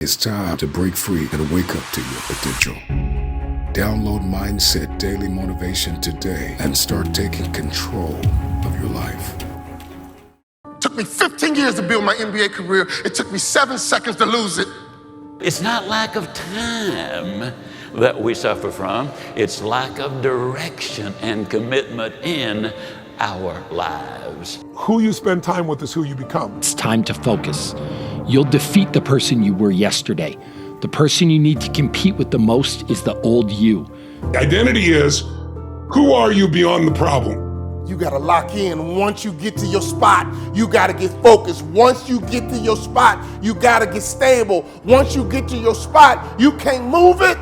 It's time to break free and wake up to your potential. Download Mindset Daily Motivation today and start taking control of your life. It took me 15 years to build my NBA career. It took me 7 seconds to lose it. It's not lack of time that we suffer from. It's lack of direction and commitment in our lives. Who you spend time with is who you become. It's time to focus. You'll defeat the person you were yesterday. The person you need to compete with the most is the old you. Identity is, who are you beyond the problem? You gotta lock in. Once you get to your spot, you gotta get focused. Once you get to your spot, you gotta get stable. Once you get to your spot, you can't move it.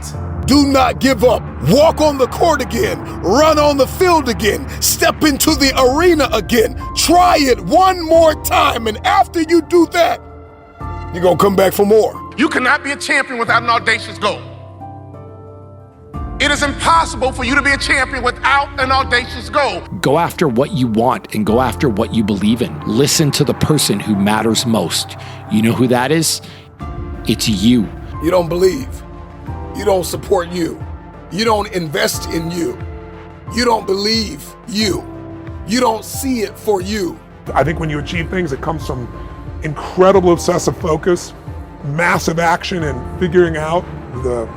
Do not give up. Walk on the court again. Run on the field again. Step into the arena again. Try it one more time. And after you do that, you're gonna come back for more. You cannot be a champion without an audacious goal. It is impossible for you to be a champion without an audacious goal. Go after what you want and go after what you believe in. Listen to the person who matters most. You know who that is? It's you. You don't believe. You don't support you. You don't invest in you. You don't believe you. You don't see it for you. I think when you achieve things, it comes from incredible obsessive focus, massive action, and figuring out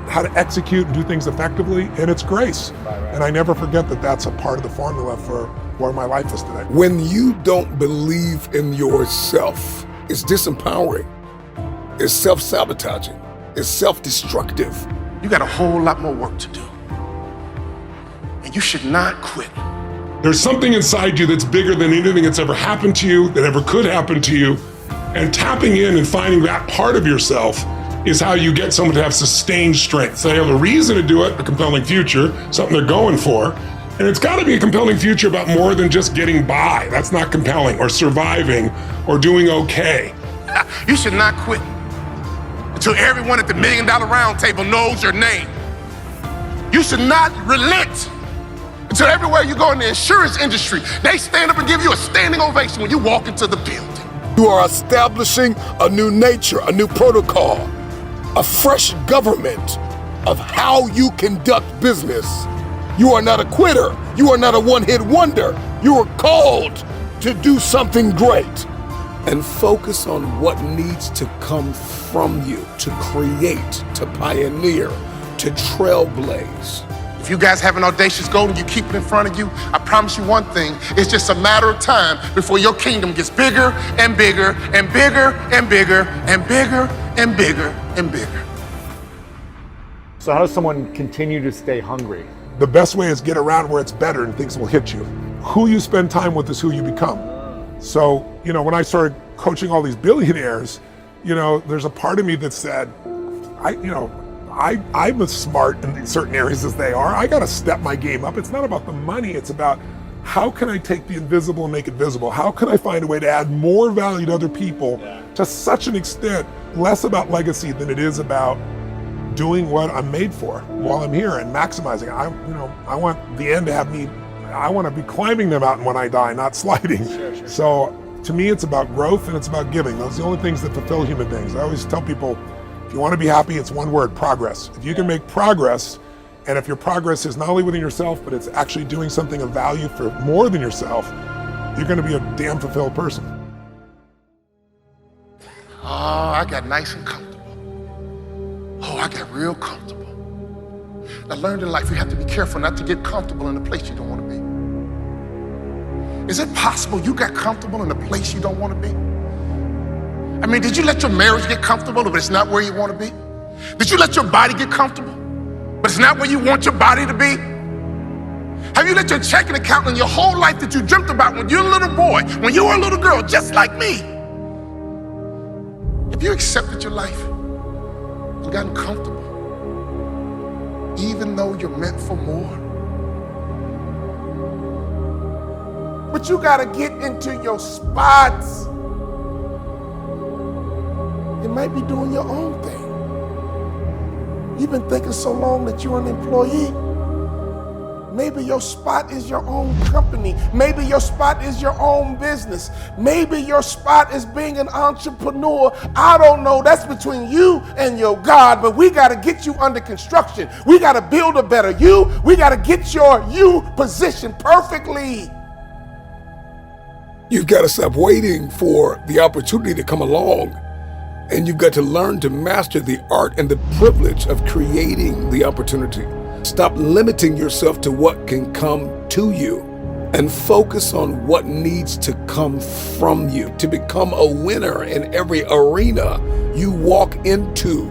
how to execute and do things effectively, and it's grace. And I never forget that that's a part of the formula for where my life is today. When you don't believe in yourself, it's disempowering. It's self-sabotaging. It's self-destructive. You got a whole lot more work to do. And you should not quit. There's something inside you that's bigger than anything that's ever happened to you, that ever could happen to you. And tapping in and finding that part of yourself is how you get someone to have sustained strength. So they have a reason to do it, a compelling future, something they're going for. And it's got to be a compelling future about more than just getting by. That's not compelling, or surviving, or doing okay. You should not quit until everyone at the $1 Million Round Table knows your name. You should not relent until everywhere you go in the insurance industry, they stand up and give you a standing ovation when you walk into the building. You are establishing a new nature, a new protocol, a fresh government of how you conduct business. You are not a quitter. You are not a one-hit wonder. You are called to do something great. And focus on what needs to come from you to create, to pioneer, to trailblaze. If you guys have an audacious goal and you keep it in front of you, I promise you one thing, it's just a matter of time before your kingdom gets bigger and bigger and bigger and bigger and bigger and bigger and bigger. So how does someone continue to stay hungry? The best way is get around where it's better and things will hit you. Who you spend time with is who you become. So, when I started coaching all these billionaires, there's a part of me that said, I'm as smart in certain areas as they are. I got to step my game up. It's not about the money. It's about how can I take the invisible and make it visible? How can I find a way to add more value to other people to such an extent, less about legacy than it is about doing what I'm made for while I'm here and maximizing it. I want the end to have me, I want to be climbing the mountain when I die, not sliding. Sure. So to me, it's about growth and it's about giving. Those are the only things that fulfill human beings. I always tell people, if you want to be happy, it's one word: progress. If you can make progress, and if your progress is not only within yourself, but it's actually doing something of value for more than yourself, you're going to be a damn fulfilled person. Oh, I got nice and comfortable. Oh, I got real comfortable. I learned in life you have to be careful not to get comfortable in a place you don't want to be. Is it possible you got comfortable in a place you don't want to be? I mean, did you let your marriage get comfortable, but it's not where you want to be? Did you let your body get comfortable, but it's not where you want your body to be? Have you let your checking account and your whole life that you dreamt about when you were a little boy, when you were a little girl, just like me? Have you accepted your life and gotten comfortable, even though you're meant for more? But you gotta get into your spots. You might be doing your own thing. You've been thinking so long that you're an employee. Maybe your spot is your own company. Maybe your spot is your own business. Maybe your spot is being an entrepreneur. I don't know. That's between you and your God, but we got to get you under construction. We got to build a better you. We got to get your you positioned perfectly. You've got to stop waiting for the opportunity to come along. And you've got to learn to master the art and the privilege of creating the opportunity. Stop limiting yourself to what can come to you and focus on what needs to come from you to become a winner in every arena you walk into.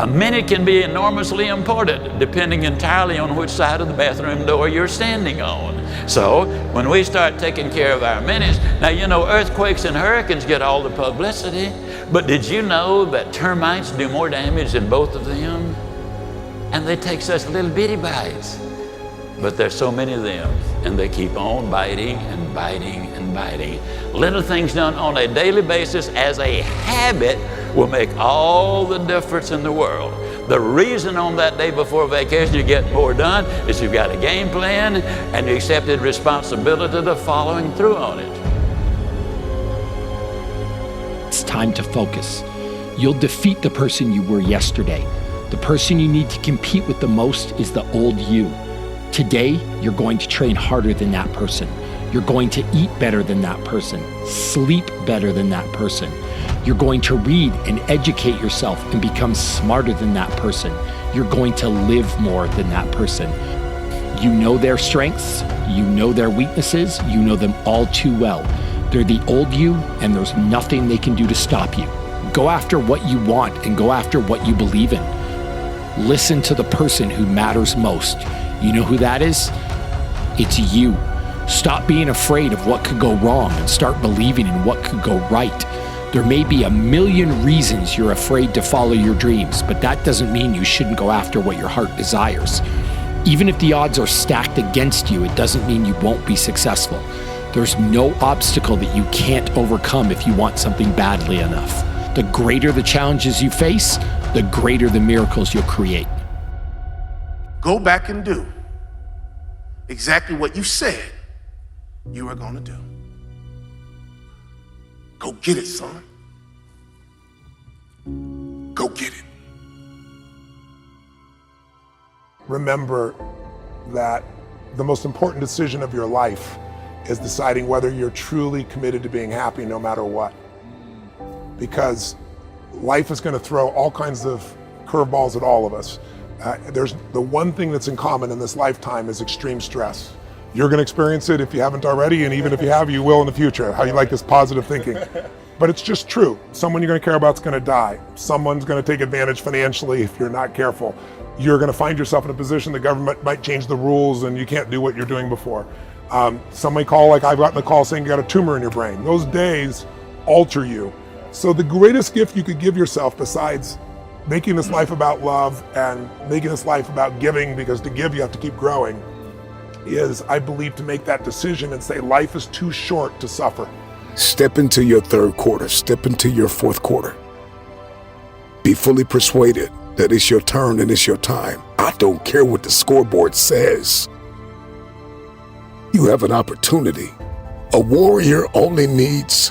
A minute can be enormously important depending entirely on which side of the bathroom door you're standing on. So when we start taking care of our minutes, now you know earthquakes and hurricanes get all the publicity, but did you know that termites do more damage than both of them? And they take such little bitty bites. But there's so many of them, and they keep on biting and biting and biting. Little things done on a daily basis as a habit will make all the difference in the world. The reason on that day before vacation you get more done is you've got a game plan and you accepted responsibility to following through on it. It's time to focus. You'll defeat the person you were yesterday. The person you need to compete with the most is the old you. Today, you're going to train harder than that person. You're going to eat better than that person, sleep better than that person. You're going to read and educate yourself and become smarter than that person. You're going to live more than that person. You know their strengths, you know their weaknesses, you know them all too well. They're the old you, and there's nothing they can do to stop you. Go after what you want and go after what you believe in. Listen to the person who matters most. You know who that is? It's you. Stop being afraid of what could go wrong and start believing in what could go right. There may be a million reasons you're afraid to follow your dreams, but that doesn't mean you shouldn't go after what your heart desires. Even if the odds are stacked against you, it doesn't mean you won't be successful. There's no obstacle that you can't overcome if you want something badly enough. The greater the challenges you face, the greater the miracles you'll create. Go back and do exactly what you said you were going to do. Go get it, son. Go get it. Remember that the most important decision of your life is deciding whether you're truly committed to being happy no matter what. Because life is going to throw all kinds of curveballs at all of us. There's the one thing that's in common in this lifetime is extreme stress. You're going to experience it if you haven't already, and even if you have, you will in the future. How you like this positive thinking. But it's just true. Someone you're going to care about is going to die. Someone's going to take advantage financially if you're not careful. You're going to find yourself in a position the government might change the rules and you can't do what you're doing before. Some may call, like I've gotten a call saying you got a tumor in your brain. Those days alter you. So the greatest gift you could give yourself, besides making this life about love and making this life about giving, because to give you have to keep growing, is, I believe, to make that decision and say life is too short to suffer. Step into your third quarter. Step into your fourth quarter. Be fully persuaded that it's your turn and it's your time. I don't care what the scoreboard says. You have an opportunity. A warrior only needs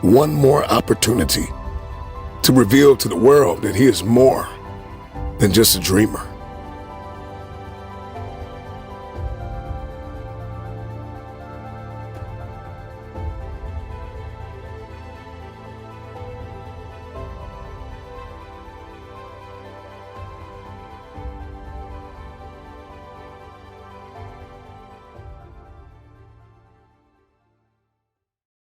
one more opportunity to reveal to the world that he is more than just a dreamer.